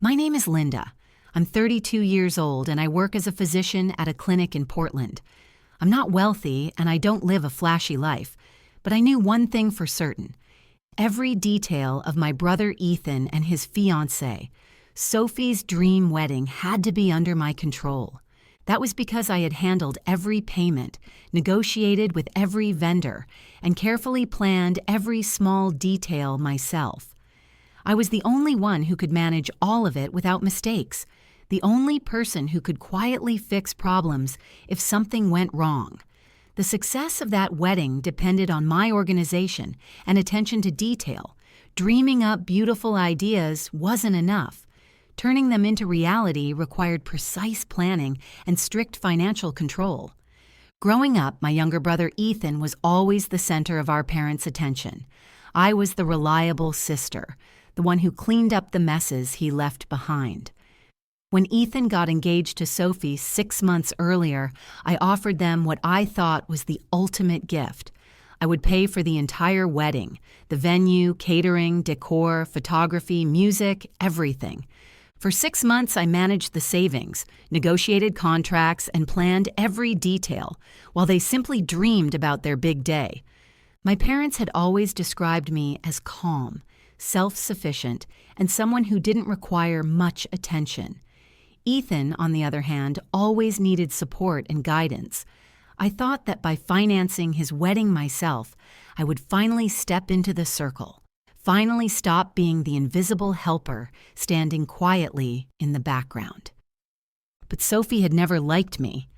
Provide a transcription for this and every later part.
My name is Linda. I'm 32 years old and I work as a physician at a clinic in Portland. I'm not wealthy and I don't live a flashy life, but I knew one thing for certain. Every detail of my brother Ethan and his fiancée, Sophie's dream wedding, had to be under my control. That was because I had handled every payment, negotiated with every vendor, and carefully planned every small detail myself. I was the only one who could manage all of it without mistakes, the only person who could quietly fix problems if something went wrong. The success of that wedding depended on my organization and attention to detail. Dreaming up beautiful ideas wasn't enough. Turning them into reality required precise planning and strict financial control. Growing up, my younger brother Ethan was always the center of our parents' attention. I was the reliable sister, the one who cleaned up the messes he left behind. When Ethan got engaged to Sophie 6 months earlier, I offered them what I thought was the ultimate gift. I would pay for the entire wedding, the venue, catering, decor, photography, music, everything. For 6 months, I managed the savings, negotiated contracts, and planned every detail, while they simply dreamed about their big day. My parents had always described me as calm, self-sufficient, and someone who didn't require much attention. Ethan, on the other hand, always needed support and guidance. I thought that by financing his wedding myself, I would finally step into the circle. Finally stop being the invisible helper standing quietly in the background. But Sophie had never liked me.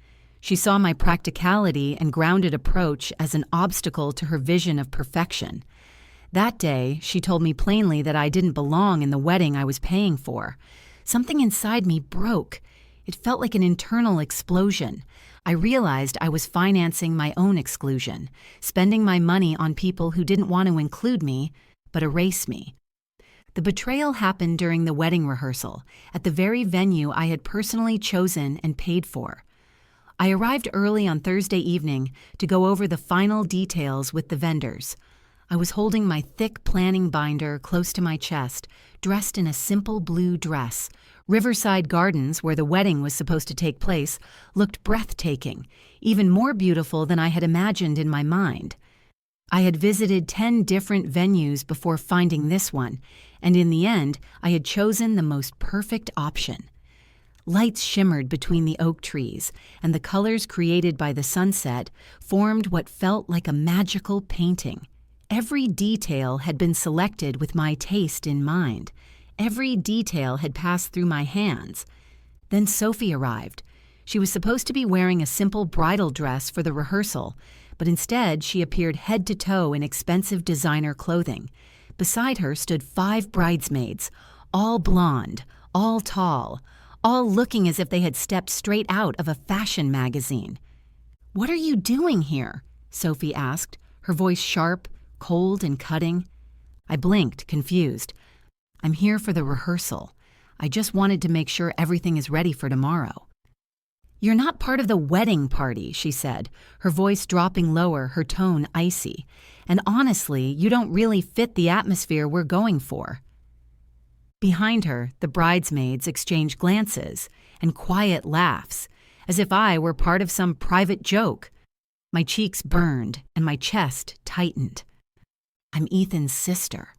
She saw my practicality and grounded approach as an obstacle to her vision of perfection. That day, she told me plainly that I didn't belong in the wedding I was paying for. Something inside me broke. It felt like an internal explosion. I realized I was financing my own exclusion, spending my money on people who didn't want to include me, but erase me. The betrayal happened during the wedding rehearsal, at the very venue I had personally chosen and paid for. I arrived early on Thursday evening to go over the final details with the vendors. I was holding my thick planning binder close to my chest, dressed in a simple blue dress. Riverside Gardens, where the wedding was supposed to take place, looked breathtaking, even more beautiful than I had imagined in my mind. I had visited 10 different venues before finding this one, and in the end, I had chosen the most perfect option. Lights shimmered between the oak trees, and the colors created by the sunset formed what felt like a magical painting. Every detail had been selected with my taste in mind. Every detail had passed through my hands. Then Sophie arrived. She was supposed to be wearing a simple bridal dress for the rehearsal, but instead she appeared head to toe in expensive designer clothing. Beside her stood 5 bridesmaids, all blonde, all tall, all looking as if they had stepped straight out of a fashion magazine. "What are you doing here?" Sophie asked, her voice sharp, cold and cutting. I blinked, confused. "I'm here for the rehearsal. I just wanted to make sure everything is ready for tomorrow." "You're not part of the wedding party," she said, her voice dropping lower, her tone icy. "And honestly, you don't really fit the atmosphere we're going for." Behind her, the bridesmaids exchanged glances and quiet laughs, as if I were part of some private joke. My cheeks burned and my chest tightened. "I'm Ethan's sister,"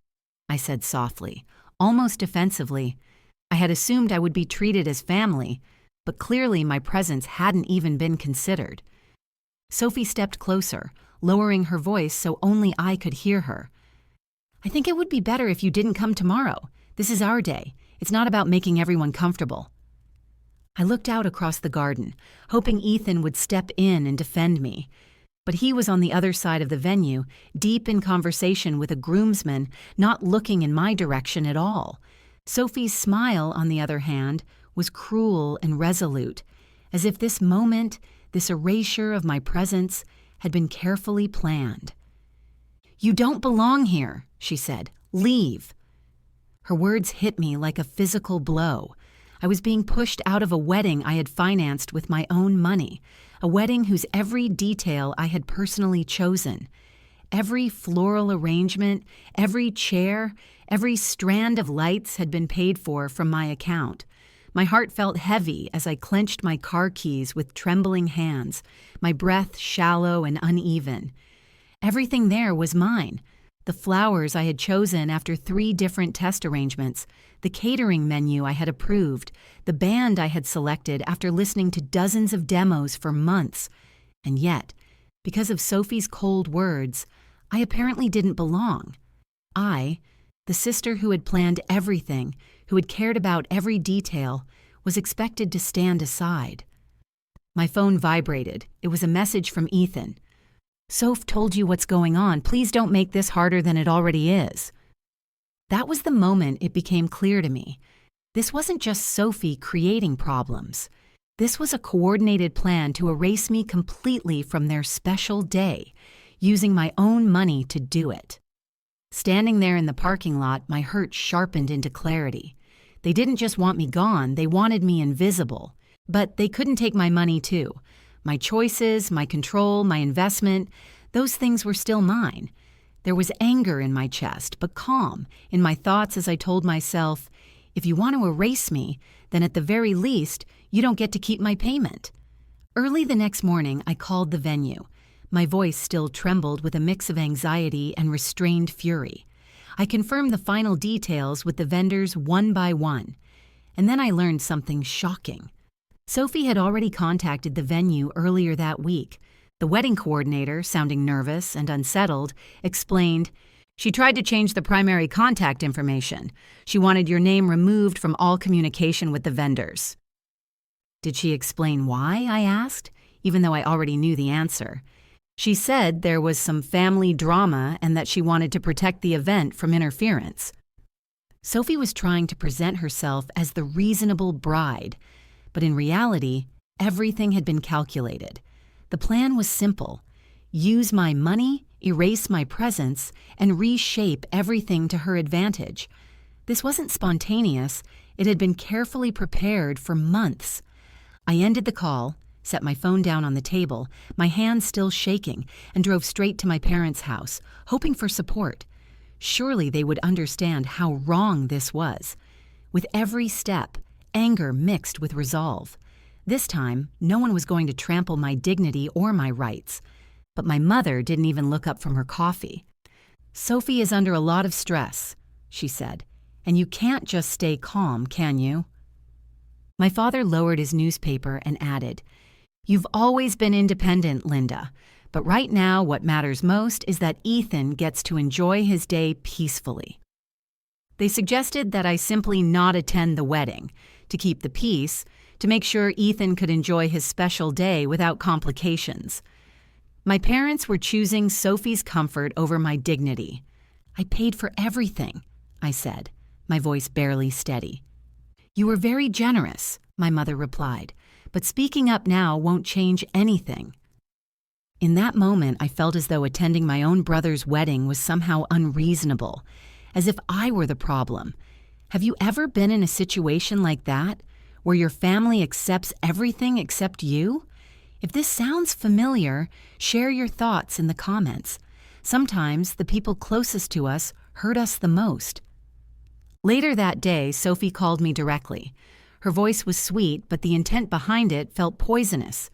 I said softly, almost defensively. I had assumed I would be treated as family, but clearly my presence hadn't even been considered. Sophie stepped closer, lowering her voice so only I could hear her. "I think it would be better if you didn't come tomorrow. This is our day. It's not about making everyone comfortable." I looked out across the garden, hoping Ethan would step in and defend me. But he was on the other side of the venue, deep in conversation with a groomsman, not looking in my direction at all. Sophie's smile, on the other hand, was cruel and resolute, as if this moment, this erasure of my presence, had been carefully planned. "You don't belong here," she said. "Leave." Her words hit me like a physical blow. I was being pushed out of a wedding I had financed with my own money, a wedding whose every detail I had personally chosen. Every floral arrangement, every chair, every strand of lights had been paid for from my account. My heart felt heavy as I clenched my car keys with trembling hands, my breath shallow and uneven. Everything there was mine. The flowers I had chosen after 3 different test arrangements, the catering menu I had approved, the band I had selected after listening to dozens of demos for months. And yet, because of Sophie's cold words, I apparently didn't belong. I, the sister who had planned everything, who had cared about every detail, was expected to stand aside. My phone vibrated. It was a message from Ethan. "Soph told you what's going on. Please don't make this harder than it already is." That was the moment it became clear to me. This wasn't just Sophie creating problems. This was a coordinated plan to erase me completely from their special day, using my own money to do it. Standing there in the parking lot, my hurt sharpened into clarity. They didn't just want me gone, they wanted me invisible. But they couldn't take my money too. My choices, my control, my investment, those things were still mine. There was anger in my chest, but calm in my thoughts as I told myself, if you want to erase me, then at the very least, you don't get to keep my payment. Early the next morning, I called the venue. My voice still trembled with a mix of anxiety and restrained fury. I confirmed the final details with the vendors one by one. And then I learned something shocking. Sophie had already contacted the venue earlier that week. The wedding coordinator, sounding nervous and unsettled, explained, "She tried to change the primary contact information. She wanted your name removed from all communication with the vendors." "Did she explain why?" I asked, even though I already knew the answer. "She said there was some family drama and that she wanted to protect the event from interference." Sophie was trying to present herself as the reasonable bride, but in reality, everything had been calculated. The plan was simple: use my money, erase my presence, and reshape everything to her advantage. This wasn't spontaneous. It had been carefully prepared for months. I ended the call, set my phone down on the table, my hands still shaking, and drove straight to my parents' house, hoping for support. Surely they would understand how wrong this was. With every step, anger mixed with resolve. This time, no one was going to trample my dignity or my rights. But my mother didn't even look up from her coffee. "Sophie is under a lot of stress," she said, "and you can't just stay calm, can you?" My father lowered his newspaper and added, "You've always been independent, Linda, but right now what matters most is that Ethan gets to enjoy his day peacefully." They suggested that I simply not attend the wedding, to keep the peace, to make sure Ethan could enjoy his special day without complications. My parents were choosing Sophie's comfort over my dignity. "I paid for everything," I said, my voice barely steady. "You were very generous," my mother replied, "but speaking up now won't change anything." In that moment, I felt as though attending my own brother's wedding was somehow unreasonable, as if I were the problem. Have you ever been in a situation like that, where your family accepts everything except you? If this sounds familiar, share your thoughts in the comments. Sometimes the people closest to us hurt us the most. Later that day, Sophie called me directly. Her voice was sweet, but the intent behind it felt poisonous.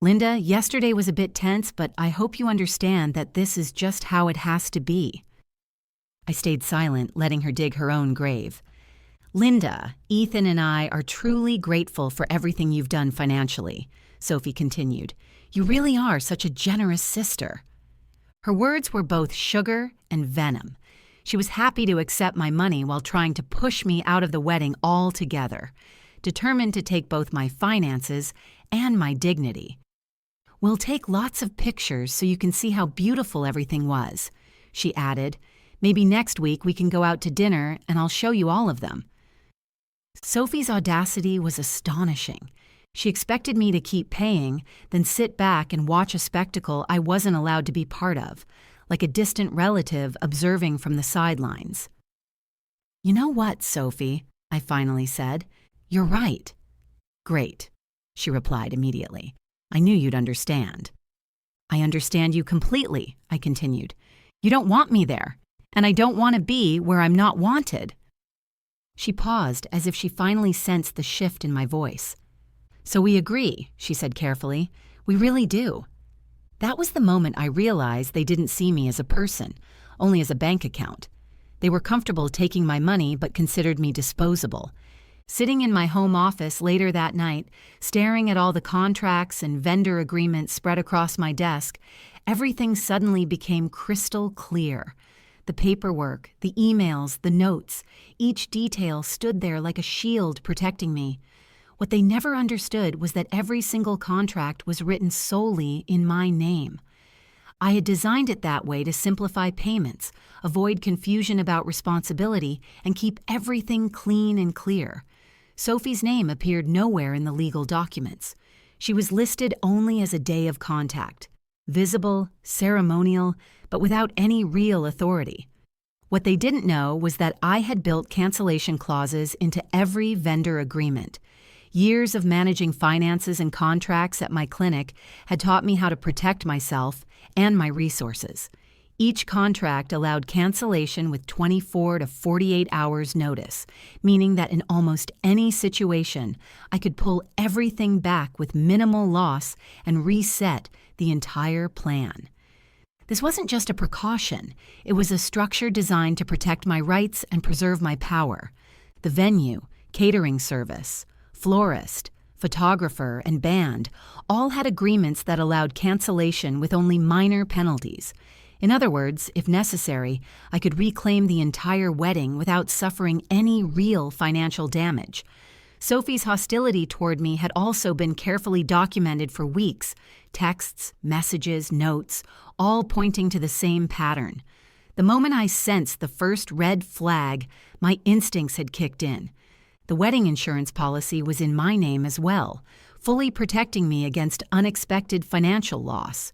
"Linda, yesterday was a bit tense, but I hope you understand that this is just how it has to be." I stayed silent, letting her dig her own grave. "Linda, Ethan and I are truly grateful for everything you've done financially," Sophie continued. "You really are such a generous sister." Her words were both sugar and venom. She was happy to accept my money while trying to push me out of the wedding altogether, determined to take both my finances and my dignity. "We'll take lots of pictures so you can see how beautiful everything was," she added. "Maybe next week we can go out to dinner and I'll show you all of them." Sophie's audacity was astonishing. She expected me to keep paying, then sit back and watch a spectacle I wasn't allowed to be part of, like a distant relative observing from the sidelines. "You know what, Sophie?" I finally said. "You're right." "Great," she replied immediately. "I knew you'd understand." I understand you completely, I continued. You don't want me there, and I don't want to be where I'm not wanted. She paused as if she finally sensed the shift in my voice. So we agree, she said carefully. We really do. That was the moment I realized they didn't see me as a person, only as a bank account. They were comfortable taking my money but considered me disposable. Sitting in my home office later that night, staring at all the contracts and vendor agreements spread across my desk, everything suddenly became crystal clear. The paperwork, the emails, the notes, each detail stood there like a shield protecting me. What they never understood was that every single contract was written solely in my name. I had designed it that way to simplify payments, avoid confusion about responsibility, and keep everything clean and clear. Sophie's name appeared nowhere in the legal documents. She was listed only as a day of contact, visible, ceremonial, but without any real authority. What they didn't know was that I had built cancellation clauses into every vendor agreement. Years of managing finances and contracts at my clinic had taught me how to protect myself and my resources. Each contract allowed cancellation with 24 to 48 hours notice, meaning that in almost any situation, I could pull everything back with minimal loss and reset the entire plan. This wasn't just a precaution. It was a structure designed to protect my rights and preserve my power. The venue, catering service, florist, photographer, and band all had agreements that allowed cancellation with only minor penalties. In other words, if necessary, I could reclaim the entire wedding without suffering any real financial damage. Sophie's hostility toward me had also been carefully documented for weeks. Texts, messages, notes, all pointing to the same pattern. The moment I sensed the first red flag, my instincts had kicked in. The wedding insurance policy was in my name as well, fully protecting me against unexpected financial loss.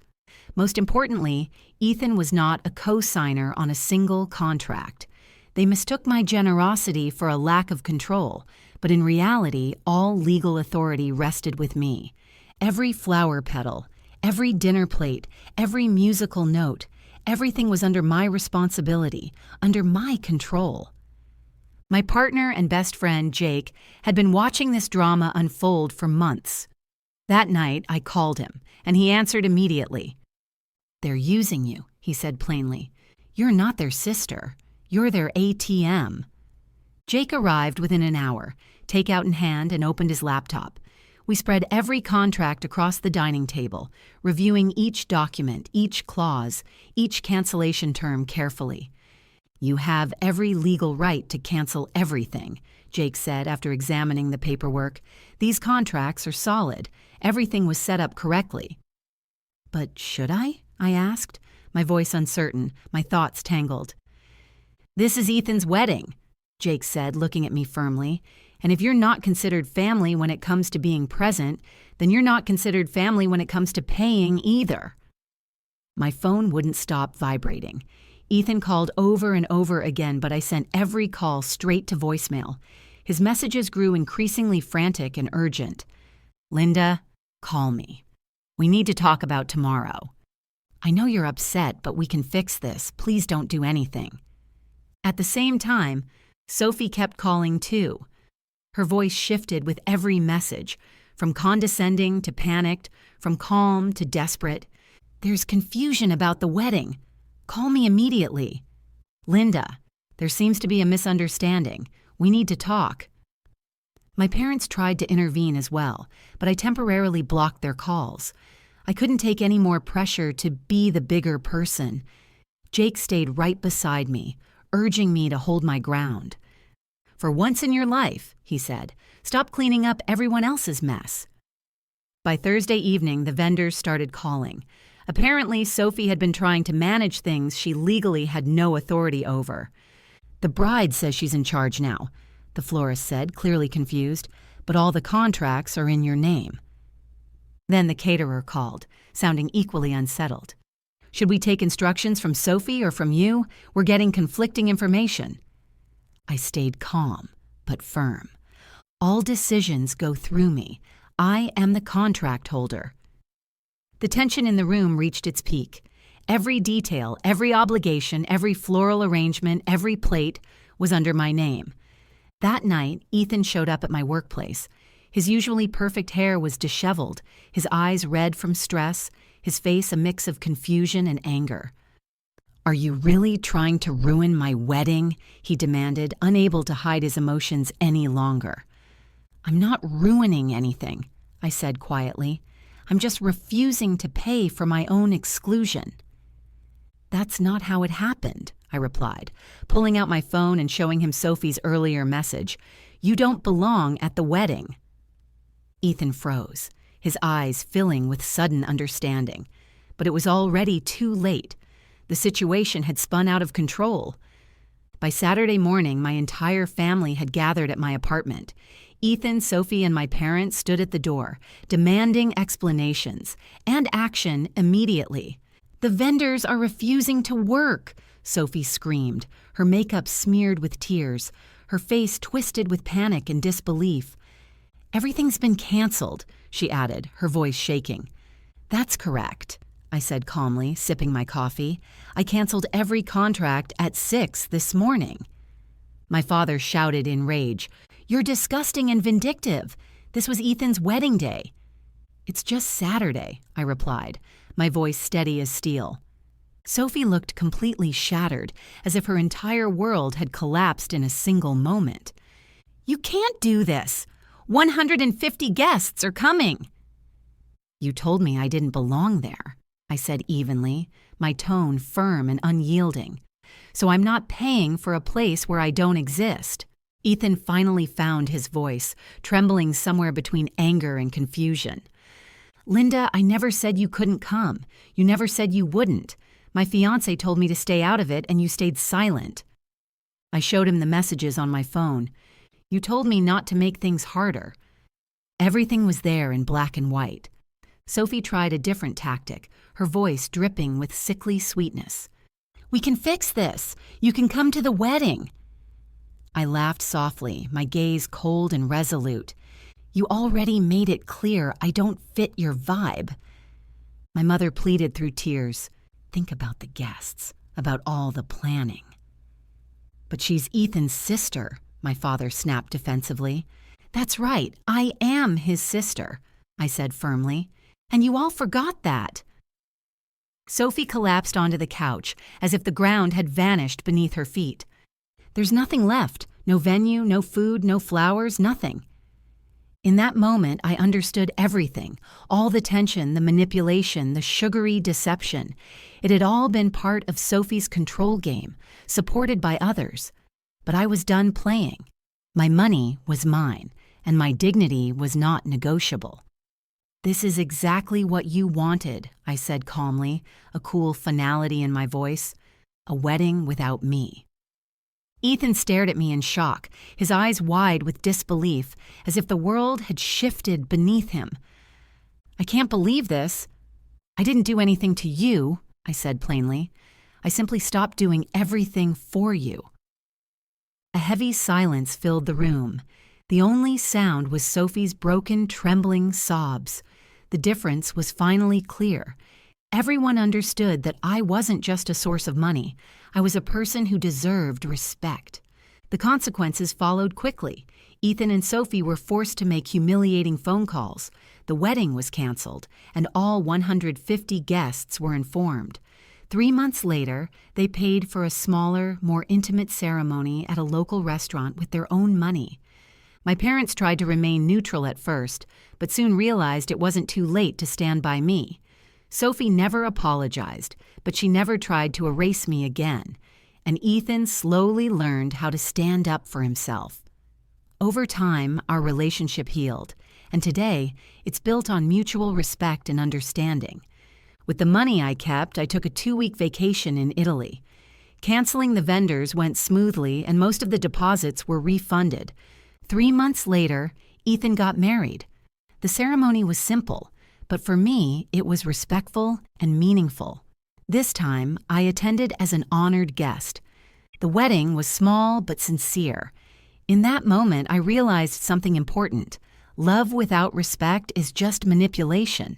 Most importantly, Ethan was not a co-signer on a single contract. They mistook my generosity for a lack of control, but in reality, all legal authority rested with me. Every flower petal, every dinner plate, every musical note, everything was under my responsibility, under my control. My partner and best friend, Jake, had been watching this drama unfold for months. That night, I called him, and he answered immediately. "They're using you," he said plainly. "You're not their sister. You're their ATM." Jake arrived within an hour, takeout in hand, and opened his laptop. We spread every contract across the dining table, reviewing each document, each clause, each cancellation term carefully. "You have every legal right to cancel everything," Jake said after examining the paperwork. "These contracts are solid. Everything was set up correctly." "But should I?" I asked, my voice uncertain, my thoughts tangled. "This is Ethan's wedding," Jake said, looking at me firmly. "And if you're not considered family when it comes to being present, then you're not considered family when it comes to paying either." My phone wouldn't stop vibrating. Ethan called over and over again, but I sent every call straight to voicemail. His messages grew increasingly frantic and urgent. "Linda, call me. We need to talk about tomorrow. I know you're upset, but we can fix this. Please don't do anything." At the same time, Sophie kept calling too. Her voice shifted with every message, from condescending to panicked, from calm to desperate. "There's confusion about the wedding. Call me immediately. Linda, there seems to be a misunderstanding. We need to talk." My parents tried to intervene as well, but I temporarily blocked their calls. I couldn't take any more pressure to be the bigger person. Jake stayed right beside me, urging me to hold my ground. "For once in your life," he said, "stop cleaning up everyone else's mess." By Thursday evening, the vendors started calling. Apparently, Sophie had been trying to manage things she legally had no authority over. "The bride says she's in charge now," the florist said, clearly confused, "but all the contracts are in your name." Then the caterer called, sounding equally unsettled. "Should we take instructions from Sophie or from you? We're getting conflicting information." I stayed calm, but firm. "All decisions go through me. I am the contract holder." The tension in the room reached its peak. Every detail, every obligation, every floral arrangement, every plate was under my name. That night, Ethan showed up at my workplace. His usually perfect hair was disheveled, his eyes red from stress, his face a mix of confusion and anger. "Are you really trying to ruin my wedding?" he demanded, unable to hide his emotions any longer. "I'm not ruining anything," I said quietly. "I'm just refusing to pay for my own exclusion." "That's not how it happened," I replied, pulling out my phone and showing him Sophie's earlier message. "You don't belong at the wedding." Ethan froze, his eyes filling with sudden understanding. But it was already too late. The situation had spun out of control. By Saturday morning, my entire family had gathered at my apartment. Ethan, Sophie, and my parents stood at the door, demanding explanations and action immediately. "The vendors are refusing to work," Sophie screamed, her makeup smeared with tears, her face twisted with panic and disbelief. "Everything's been canceled," she added, her voice shaking. "That's correct," I said calmly, sipping my coffee. "I canceled every contract at 6 this morning." My father shouted in rage, "You're disgusting and vindictive. This was Ethan's wedding day." "It's just Saturday," I replied, my voice steady as steel. Sophie looked completely shattered, as if her entire world had collapsed in a single moment. "You can't do this. 150 guests are coming." "You told me I didn't belong there," I said evenly, my tone firm and unyielding. "So I'm not paying for a place where I don't exist." Ethan finally found his voice, trembling somewhere between anger and confusion. "Linda, I never said you couldn't come. You never said you wouldn't. My fiancé told me to stay out of it, and you stayed silent." I showed him the messages on my phone. "You told me not to make things harder." Everything was there in black and white. Sophie tried a different tactic, her voice dripping with sickly sweetness. "We can fix this. You can come to the wedding." I laughed softly, my gaze cold and resolute. "You already made it clear I don't fit your vibe." My mother pleaded through tears. "Think about the guests, about all the planning." "But she's Ethan's sister," my father snapped defensively. "That's right, I am his sister," I said firmly. "And you all forgot that." Sophie collapsed onto the couch, as if the ground had vanished beneath her feet. "There's nothing left. No venue, no food, no flowers, nothing." In that moment, I understood everything, all the tension, the manipulation, the sugary deception. It had all been part of Sophie's control game, supported by others. But I was done playing. My money was mine, and my dignity was not negotiable. "This is exactly what you wanted," I said calmly, a cool finality in my voice. "A wedding without me." Ethan stared at me in shock, his eyes wide with disbelief, as if the world had shifted beneath him. "I can't believe this." "I didn't do anything to you," I said plainly. "I simply stopped doing everything for you." A heavy silence filled the room. The only sound was Sophie's broken, trembling sobs. The difference was finally clear. Everyone understood that I wasn't just a source of money. I was a person who deserved respect. The consequences followed quickly. Ethan and Sophie were forced to make humiliating phone calls. The wedding was canceled, and all 150 guests were informed. 3 months later, they paid for a smaller, more intimate ceremony at a local restaurant with their own money. My parents tried to remain neutral at first, but soon realized it wasn't too late to stand by me. Sophie never apologized, but she never tried to erase me again, and Ethan slowly learned how to stand up for himself. Over time, our relationship healed, and today, it's built on mutual respect and understanding. With the money I kept, I took a 2-week vacation in Italy. Canceling the vendors went smoothly, and most of the deposits were refunded. 3 months later, Ethan got married. The ceremony was simple, but for me, it was respectful and meaningful. This time, I attended as an honored guest. The wedding was small but sincere. In that moment, I realized something important. Love without respect is just manipulation.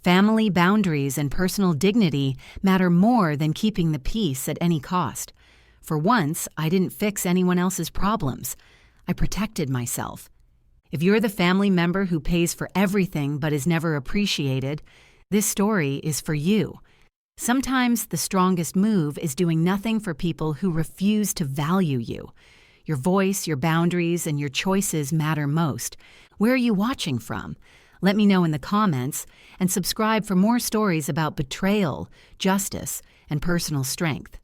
Family boundaries and personal dignity matter more than keeping the peace at any cost. For once, I didn't fix anyone else's problems. I protected myself. If you're the family member who pays for everything but is never appreciated, this story is for you. Sometimes the strongest move is doing nothing for people who refuse to value you. Your voice, your boundaries, and your choices matter most. Where are you watching from? Let me know in the comments, and subscribe for more stories about betrayal, justice, and personal strength.